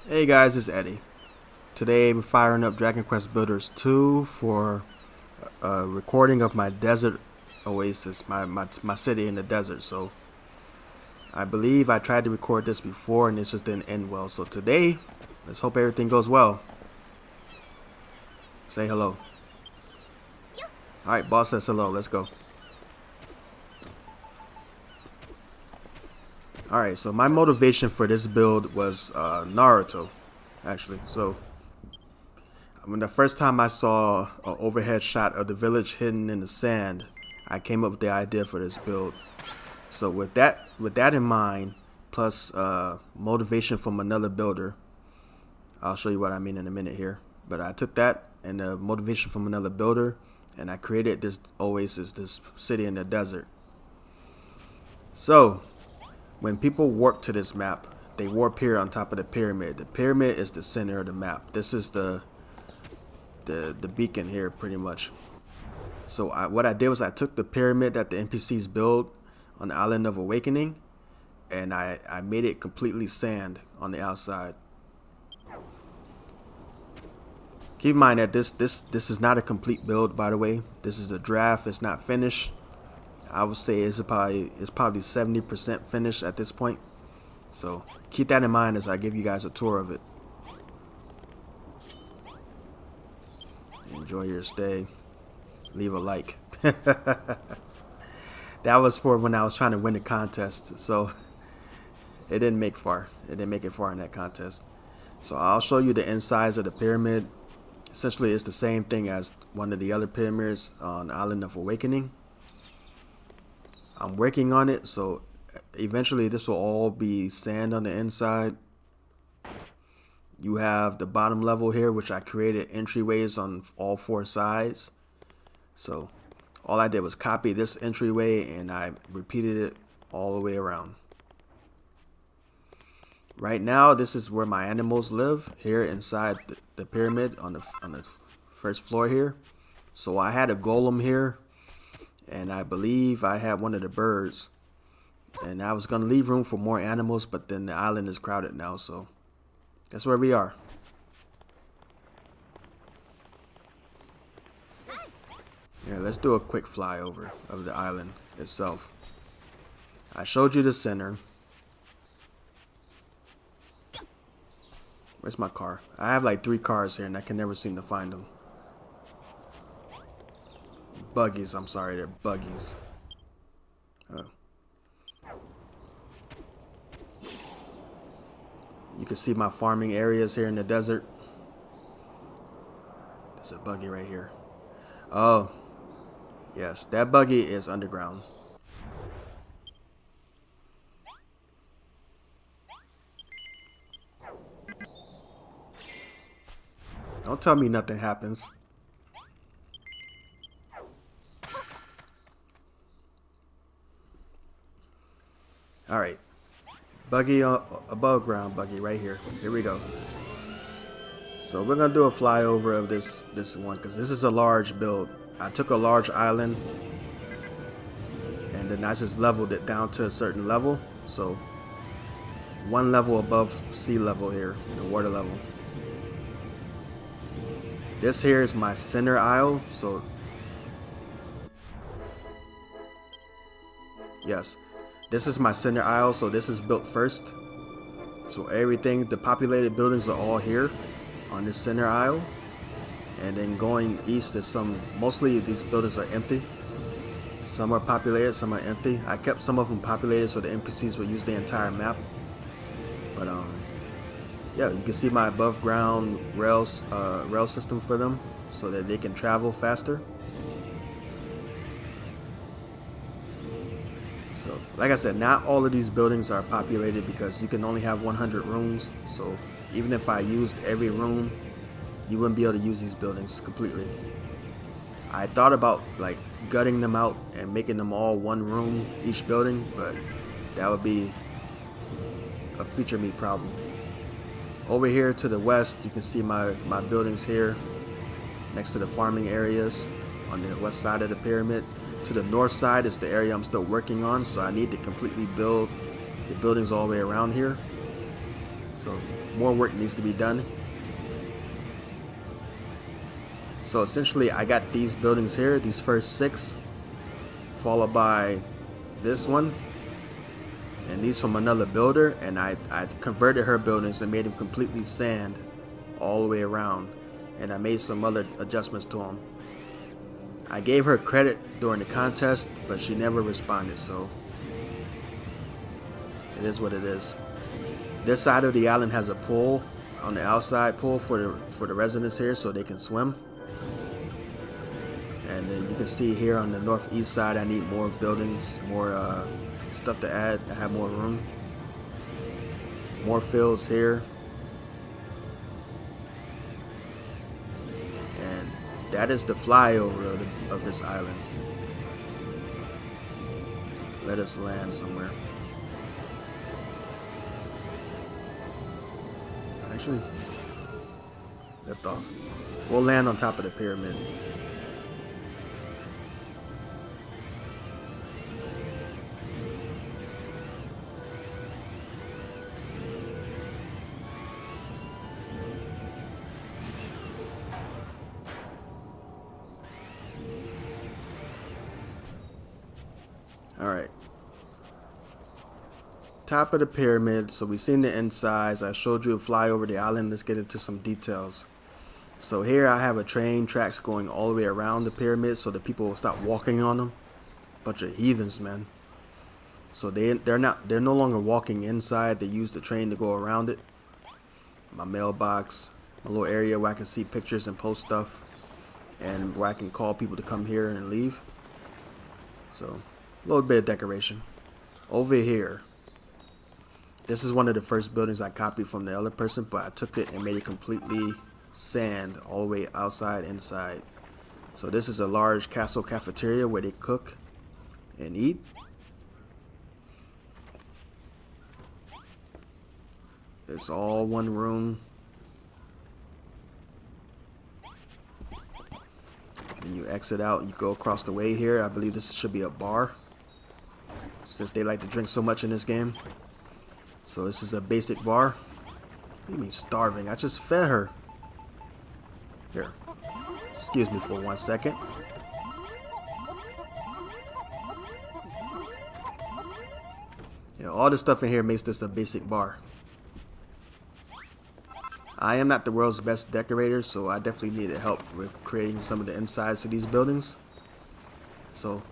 Hey guys, it's Eddie. Today we're firing up Dragon Quest Builders 2 for a recording of my desert oasis, my city in the desert. So I believe I tried to record this before and it just didn't end well. So today, let's hope everything goes well. Say hello. Alright, boss says hello. Let's go. Alright, so my motivation for this build was Naruto, actually. So when the first time I saw an overhead shot of the village hidden in the sand, I came up with the idea for this build. So with that in mind, plus motivation from another builder, I'll show you what I mean in a minute here. But I took that and the motivation from another builder, and I created this oasis, this city in the desert. So when people warp to this map, they warp here on top of the pyramid. The pyramid is the center of the map. This is the beacon here, pretty much. So what I did was I took the pyramid that the NPCs build on the Island of Awakening, and I made it completely sand on the outside. Keep in mind that this is not a complete build, by the way. This is a draft. It's not finished. I would say it's probably 70% finished at this point. So keep that in mind as I give you guys a tour of it. Enjoy your stay. Leave a like. That was for when I was trying to win the contest. So it didn't make far. It didn't make it far in that contest. So I'll show you the insides of the pyramid. Essentially, it's the same thing as one of the other pyramids on Island of Awakening. I'm working on it, so eventually this will all be sand on the inside. You have the bottom level here, which I created entryways on all four sides. So all I did was copy this entryway and I repeated it all the way around. Right now, this is where my animals live, here inside the pyramid on the first floor here. So I had a golem here, and I believe I had one of the birds. And I was going to leave room for more animals, but then the island is crowded now, so that's where we are. Yeah, let's do a quick flyover of the island itself. I showed you the center. Where's my car? I have like 3 cars here and I can never seem to find them. Buggies, I'm sorry, they're buggies. Oh. You can see my farming areas here in the desert. There's a buggy right here. Oh, yes, that buggy is underground. Don't tell me nothing happens. Alright. Buggy above ground buggy right here. Here we go. So we're gonna do a flyover of this one because this is a large build. I took a large island and then I just leveled it down to a certain level. So one level above sea level here, the water level. This here is my center aisle. So yes, this is my center aisle. So this is built first. So everything, the populated buildings are all here on this center aisle. And then going east, there's mostly these buildings are empty. Some are populated, some are empty. I kept some of them populated so the NPCs would use the entire map. But yeah, you can see my above ground rail system for them so that they can travel faster. So like I said, not all of these buildings are populated because you can only have 100 rooms. So even if I used every room, you wouldn't be able to use these buildings completely. I thought about like gutting them out and making them all one room each building, but that would be a feature me problem. Over here to the west, you can see my buildings here next to the farming areas on the west side of the pyramid. To the north side is the area I'm still working on, so I need to completely build the buildings all the way around here. So more work needs to be done. So essentially I got these buildings here, these first 6, followed by this one, and these from another builder, and I converted her buildings and made them completely sand all the way around, and I made some other adjustments to them. I gave her credit during the contest, but she never responded, so it is what it is. This side of the island has a pool, on the outside pool for the residents here, so they can swim. And then you can see here on the northeast side I need more buildings, more stuff to add. I have more room, more fields here, and that is the flyover of this island. Let us land somewhere. Actually, lift off. We'll land on top of the pyramid. Alright. Top of the pyramid. So we've seen the insides. I showed you a fly over the island. Let's get into some details. So here I have a train tracks going all the way around the pyramid so that people will stop walking on them. Bunch of heathens, man. So they're no longer walking inside. They use the train to go around it. My mailbox, my little area where I can see pictures and post stuff, and where I can call people to come here and leave. So a little bit of decoration. Over here, this is one of the first buildings I copied from the other person, but I took it and made it completely sand all the way outside, inside. So this is a large castle cafeteria where they cook and eat. It's all one room. And you exit out, you go across the way here. I believe this should be a bar, since they like to drink so much in this game. So this is a basic bar. What do you mean starving? I just fed her. Here. Excuse me for 1 second. Yeah, all this stuff in here makes this a basic bar. I am not the world's best decorator, so I definitely needed help with creating some of the insides of these buildings. So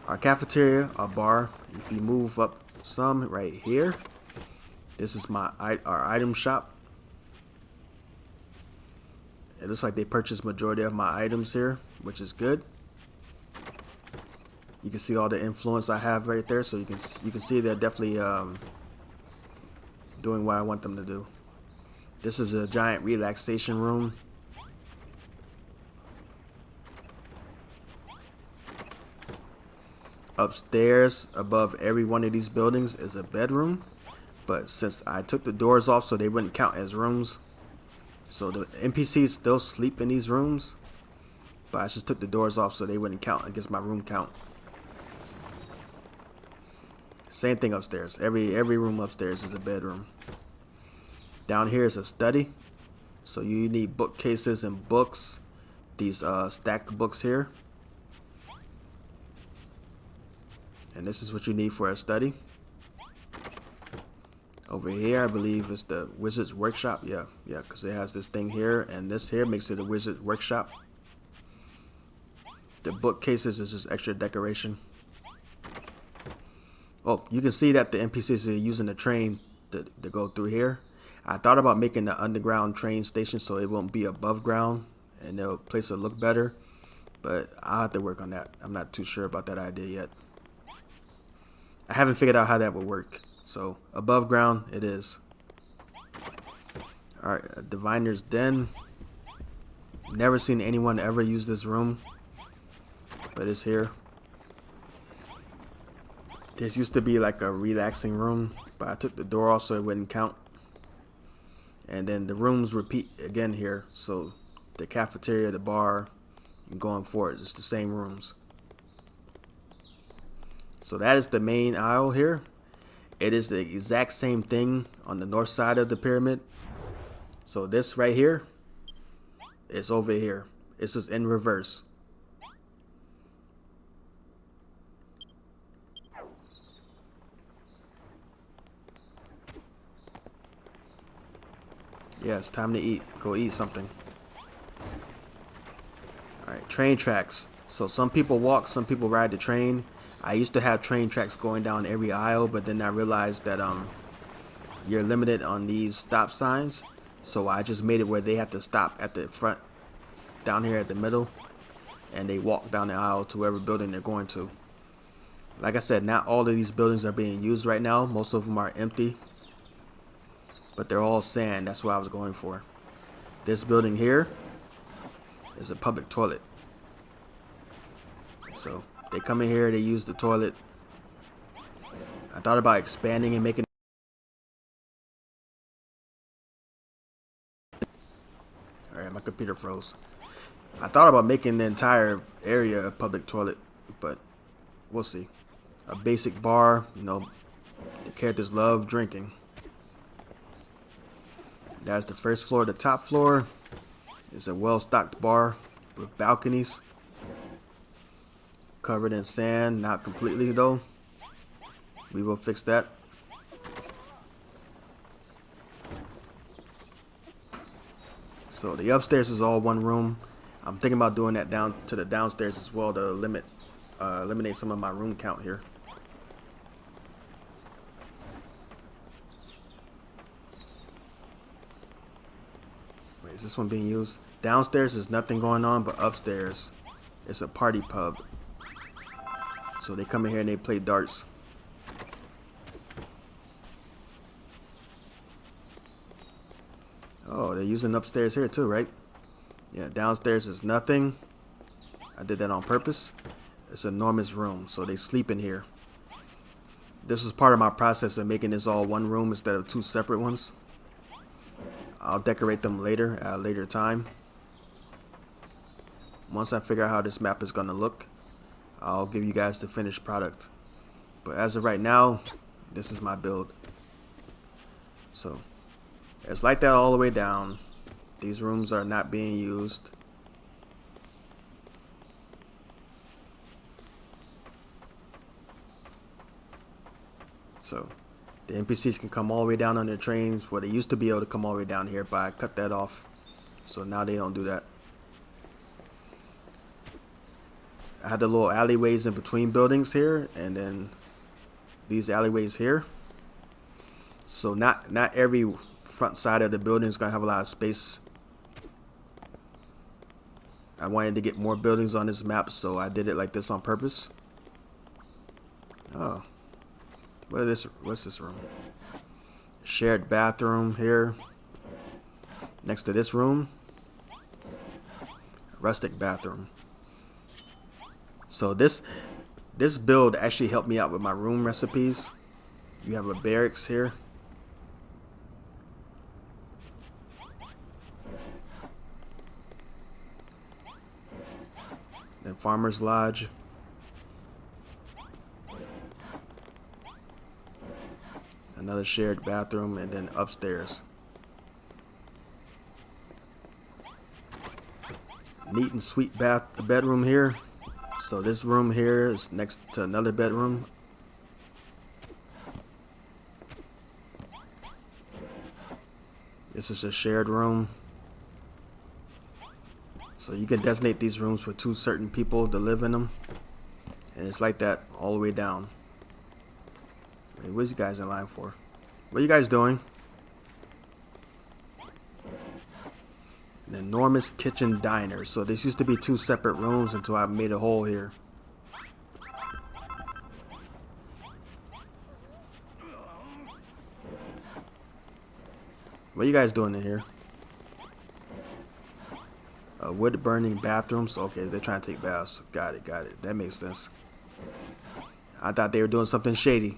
our cafeteria, our bar, if you move up some right here, this is our item shop. It looks like they purchased majority of my items here, which is good. You can see all the influence I have right there, so you can see they're definitely doing what I want them to do. This is a giant relaxation room. Upstairs, above every one of these buildings, is a bedroom. But since I took the doors off so they wouldn't count as rooms, so the NPCs still sleep in these rooms, but I just took the doors off so they wouldn't count against my room count. Same thing upstairs. Every room upstairs is a bedroom. Down here is a study, so you need bookcases and books. These stacked books here, and this is what you need for a study. Over here, I believe it's the Wizard's Workshop. Yeah, because it has this thing here, and this here makes it a Wizard's Workshop. The bookcases is just extra decoration. Oh, you can see that the NPCs are using the train to go through here. I thought about making the underground train station so it won't be above ground, and the place will look better, but I'll have to work on that. I'm not too sure about that idea yet. I haven't figured out how that would work. So above ground it is. Alright, a Diviner's Den. Never seen anyone ever use this room, but it's here. This used to be like a relaxing room, but I took the door off so it wouldn't count. And then the rooms repeat again here, so the cafeteria, the bar, and going forward, it's the same rooms. So that is the main aisle here. It is the exact same thing on the north side of the pyramid. So this right here is over here. It's just in reverse. Yeah, it's time to eat. Go eat something. Alright, train tracks. So some people walk, some people ride the train. I used to have train tracks going down every aisle, but then I realized that you're limited on these stop signs. So I just made it where they have to stop at the front, down here at the middle, and they walk down the aisle to whatever building they're going to. Like I said, not all of these buildings are being used right now. Most of them are empty, but they're all sand. That's what I was going for. This building here is a public toilet. So they come in here, they use the toilet. I thought about expanding and making. Alright, my computer froze. I thought about making the entire area a public toilet, but we'll see. A basic bar, you know, the characters love drinking. That's the first floor. The top floor is a well-stocked bar with balconies covered in sand, not completely though. We will fix that. So the upstairs is all one room. I'm thinking about doing that down to the downstairs as well to eliminate some of my room count here. Wait, is this one being used? Downstairs is nothing going on, but upstairs it's a party pub. So they come in here and they play darts. Oh, they're using upstairs here too, right? Yeah, downstairs is nothing. I did that on purpose. It's an enormous room, so they sleep in here. This was part of my process of making this all one room instead of two separate ones. I'll decorate them later, at a later time. Once I figure out how this map is going to look, I'll give you guys the finished product. But as of right now, this is my build. So it's like that all the way down. These rooms are not being used. So the NPCs can come all the way down on their trains. Well, they used to be able to come all the way down here, but I cut that off. So now they don't do that. I had the little alleyways in between buildings here, and then these alleyways here. So not every front side of the building is gonna have a lot of space. I wanted to get more buildings on this map, so I did it like this on purpose. Oh, what's this room? Shared bathroom here. Next to this room, rustic bathroom. So this build actually helped me out with my room recipes. You have a barracks here. Then farmer's lodge. Another shared bathroom, and then upstairs. Neat and sweet bedroom here. So this room here is next to another bedroom. This is a shared room. So you can designate these rooms for two certain people to live in them. And it's like that all the way down. Wait, what are you guys in line for? What are you guys doing? An enormous kitchen diner. So this used to be two separate rooms until I made a hole here. What are you guys doing in here? A wood burning bathroom. So okay, they're trying to take baths. Got it, got it. That makes sense. I thought they were doing something shady.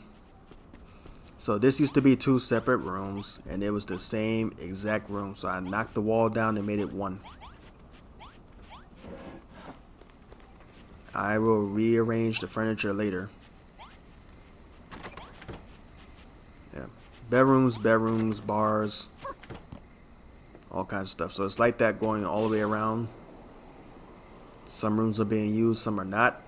So this used to be two separate rooms, and it was the same exact room. So I knocked the wall down and made it one. I will rearrange the furniture later. bedrooms, bars, all kinds of stuff. So it's like that going all the way around. Some rooms are being used, some are not.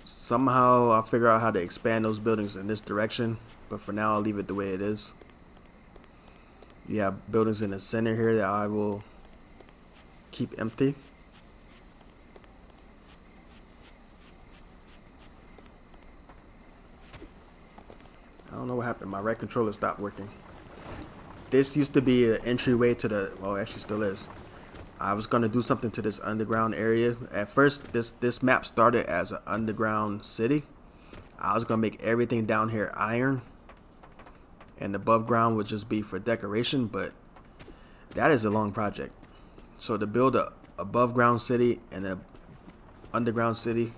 Somehow I'll figure out how to expand those buildings in this direction, but for now I'll leave it the way it is. You have buildings in the center here that I will keep empty. I don't know what happened. My right controller stopped working. This used to be an entryway to the, well, actually still is. I was gonna do something to this underground area. At first, this map started as an underground city. I was gonna make everything down here iron, and above ground would just be for decoration. But that is a long project. So to build a above ground city and a underground city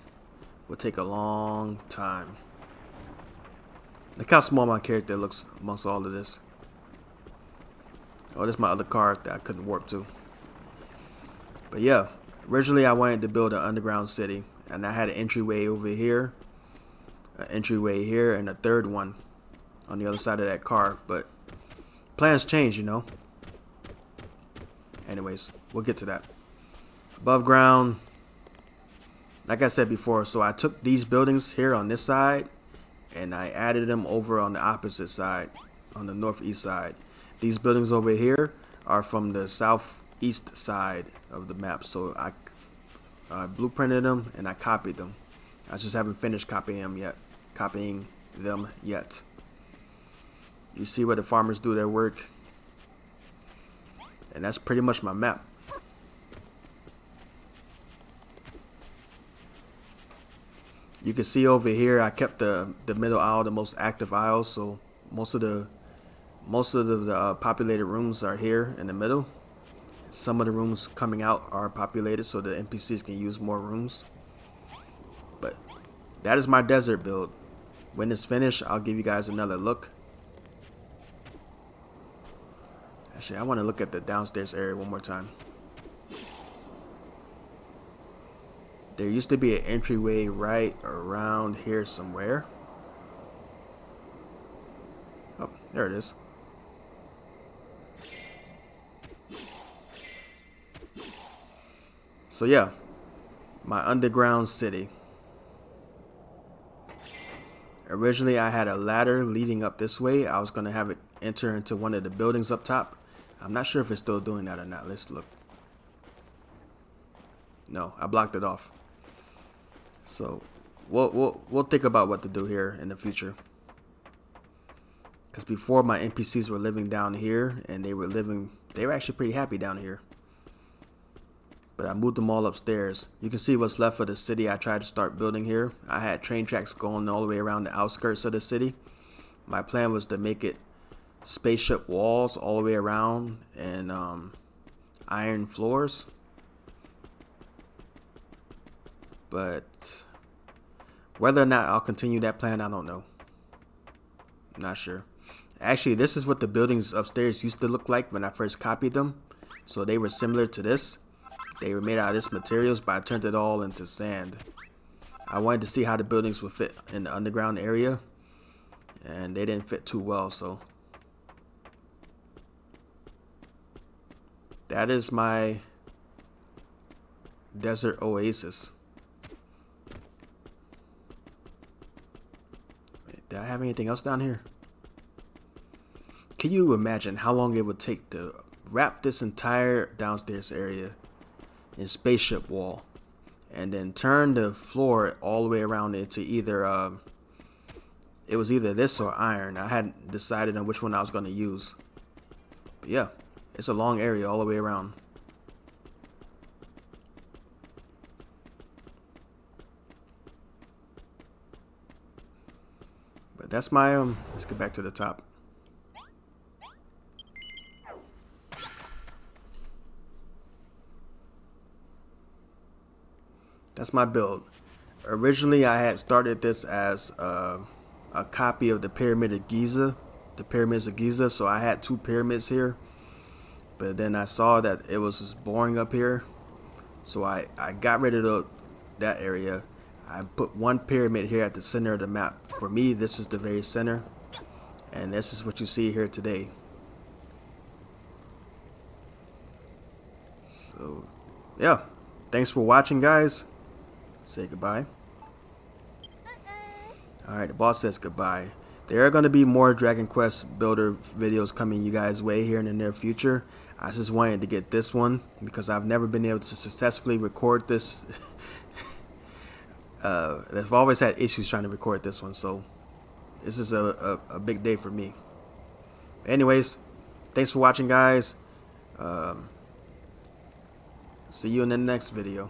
would take a long time. Look how small my character looks amongst all of this. Oh, this is my other car that I couldn't warp to. But yeah, originally I wanted to build an underground city, and I had an entryway over here, an entryway here, and a third one on the other side of that car. But plans change, you know. Anyways, we'll get to that. Above ground, like I said before, so I took these buildings here on this side and I added them over on the opposite side, on the northeast side. These buildings over here are from the southeast side of the map, so I blueprinted them and I copied them. I just haven't finished copying them yet. You see where the farmers do their work, and that's pretty much my map. You can see over here I kept the middle aisle the most active aisle, so most of the populated rooms are here in the middle. Some of the rooms coming out are populated so the NPCs can use more rooms. But that is my desert build. When it's finished, I'll give you guys another look. Actually, I want to look at the downstairs area one more time. There used to be an entryway right around here somewhere. Oh, there it is. So yeah, my underground city. Originally I had a ladder leading up this way. I was going to have it enter into one of the buildings up top. I'm not sure if it's still doing that or not. Let's look. No, I blocked it off. So we'll think about what to do here in the future. Because before, my NPCs were living down here, and they were actually pretty happy down here. But I moved them all upstairs. You can see what's left of the city I tried to start building here. I had train tracks going all the way around the outskirts of the city. My plan was to make it spaceship walls all the way around and iron floors. But whether or not I'll continue that plan, I don't know. I'm not sure. Actually, this is what the buildings upstairs used to look like when I first copied them. So they were similar to this. They were made out of this materials, but I turned it all into sand. I wanted to see how the buildings would fit in the underground area, and they didn't fit too well, so that is my desert oasis. Wait, did I have anything else down here? Can you imagine how long it would take to wrap this entire downstairs area in spaceship wall and then turn the floor all the way around into either it was either this or iron. I hadn't decided on which one I was going to use, but yeah, it's a long area all the way around. But that's my let's get back to the top. That's my build. Originally, I had started this as a copy of the Pyramid of Giza, the Pyramids of Giza. So I had two pyramids here, but then I saw that it was just boring up here, so I got rid of that area. I put one pyramid here at the center of the map. For me, this is the very center, and this is what you see here today. So yeah, thanks for watching, guys. Say goodbye. Alright, the boss says goodbye. There are going to be more Dragon Quest Builder videos coming you guys' way here in the near future. I just wanted to get this one because I've never been able to successfully record this. I've always had issues trying to record this one, so this is a big day for me. Anyways, thanks for watching, guys. See you in the next video.